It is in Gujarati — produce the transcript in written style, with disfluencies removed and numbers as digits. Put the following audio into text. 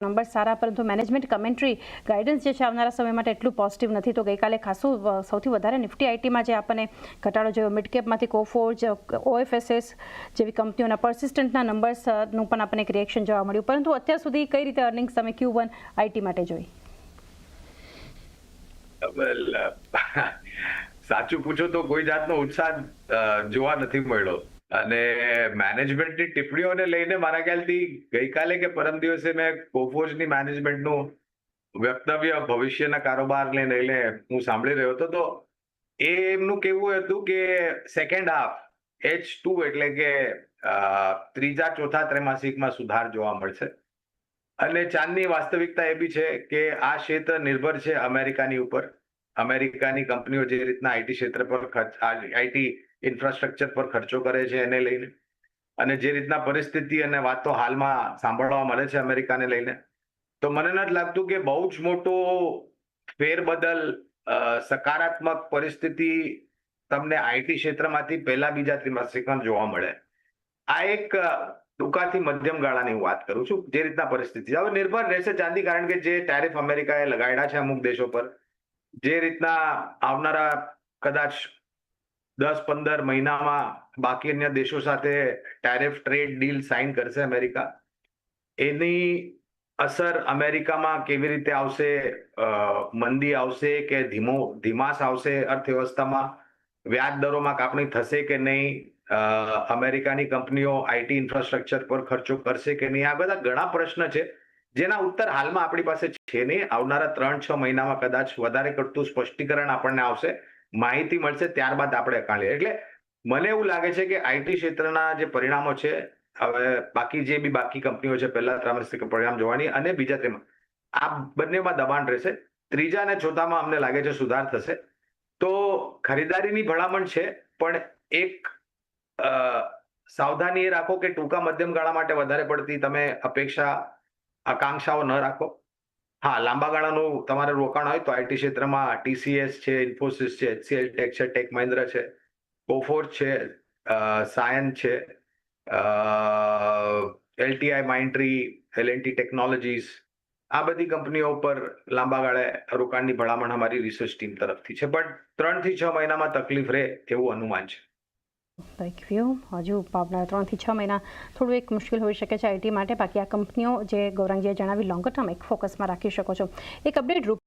નંબર સારા, પરંતુ મેનેજમેન્ટ કમેન્ટ્રી ગાઈડન્સ જે છે આવનારા સમય માટે એટલું પોઝિટિવ નથી. તો ગઈકાલે ખાસું સૌથી વધારે નિફ્ટી આઈટીમાં જે આપણને ઘટાડો જોયો, મિડ કેપમાંથી કોફોર્જ, ઓએફએસએસ જેવી કંપનીઓના પરસિસ્ટન્ટના નંબર્સનું પણ આપણને એક રિએક્શન જોવા મળ્યું. પરંતુ અત્યાર સુધી કઈ રીતે અર્નિંગ્સ તમે Q1 આઈટી માટે જોઈ? સાચું પૂછો તો કોઈ જાતનો ઉત્સાહ જોવા નથી મળ્યો. અને મેનેજમેન્ટની ટિપ્પણીઓને લઈને મારા ખ્યાલથી ગઈકાલે કે પરમ દિવસે મેં કોફોર્જની મેનેજમેન્ટનું વક્તવ્ય ભવિષ્યના કારોબારને લઈને હું સાંભળી રહ્યો હતો. તો એમનું કેવું હતું કે સેકન્ડ હાફ H2 એટલે કે ત્રીજા ચોથા ત્રૈમાસિકમાં સુધાર જોવા મળશે. અને ચાંદની વાસ્તવિકતા એ બી છે કે આ ક્ષેત્ર નિર્ભર છે અમેરિકાની ઉપર. અમેરિકાની કંપનીઓ જે રીતના આઈટી ક્ષેત્ર પર આઈટી ઇન્ફ્રાસ્ટ્રક્ચર પર ખર્ચો કરે છે એને લઈને, અને જે રીતના પરિસ્થિતિ અને વાતો હાલમાં સાંભળવા મળે છે અમેરિકાને લઈને, તો મને નથી લાગતું કે બહુ જ મોટો ફેરબદલ, સકારાત્મક પરિસ્થિતિ તમને આઈટી ક્ષેત્રમાંથી પહેલા બીજા ત્રિમાસિકમાં જોવા મળે. આ એક ટૂંકાથી મધ્યમ ગાળાની હું વાત કરું છું. જે રીતના પરિસ્થિતિ હવે નિર્ભર રહેશે ચાંદી, કારણ કે જે ટેરિફ અમેરિકાએ લગાડ્યા છે અમુક દેશો પર, જે રીતના આવનારા કદાચ 10-15 મહિનામાં બાકી અન્ય દેશો સાથે ટેરિફ ટ્રેડ ડીલ સાઇન કરશે અમેરિકા, એની અસર અમેરિકામાં કેવી રીતે આવશે, મંદી આવશે કે ધીમાસ આવશે અર્થવ્યવસ્થામાં, વ્યાજ દરોમાં કાપણી થશે કે નહીં, અમેરિકાની કંપનીઓ આઈટી ઇન્ફ્રાસ્ટ્રક્ચર પર ખર્ચો કરશે કે નહીં, આ બધા ઘણા પ્રશ્ન છે જેના ઉત્તર હાલમાં આપણી પાસે છે નહીં. આવનારા 3-6 મહિનામાં કદાચ વધારે પડતું સ્પષ્ટીકરણ આપણને આવશે, માહિતી મળશે, ત્યારબાદ આપણે અકાળીએ. એટલે મને એવું લાગે છે કે આઈટી ક્ષેત્રના જે પરિણામો છે, હવે બાકી જે બી બાકી કંપનીઓ છે પહેલા ત્રૈમાસિક પરિણામ જોવાની અને બીજા ત્રૈમાસિક, આ બંનેમાં દબાણ રહેશે. ત્રીજા અને ચોથામાં અમને લાગે છે સુધાર થશે. તો ખરીદારીની ભલામણ છે, પણ એક સાવધાની એ રાખો કે ટૂંકા મધ્યમ ગાળા માટે વધારે પડતી તમે આકાંક્ષાઓ ન રાખો. હા, લાંબા ગાળાનું તમારે રોકાણ હોય તો આઈટી ક્ષેત્રમાં TCS છે, ઇન્ફોસિસ છે, HCL ટેક છે, ટેક મહિન્દ્રા છે, કોફોર્જ છે, સાયન છે, LTI માઇન્ડટ્રી, L&T ટેકનોલોજીસ, આ બધી કંપનીઓ પર લાંબા ગાળે રોકાણની ભલામણ અમારી રિસર્ચ ટીમ તરફથી છે. પણ 3 થી 6 મહિનામાં તકલીફ રહે એવું અનુમાન છે. Thank you. હજુ આવનારા 3 થી 6 મહિના થોડું એક મુશ્કેલ હોઈ શકે છે આઈટી માટે. બાકી આ કંપનીઓ જે ગૌરાંગજીએ જણાવી લોંગર ટર્મ એક ફોકસમાં રાખી શકો છો. એક અપડેટ રૂપ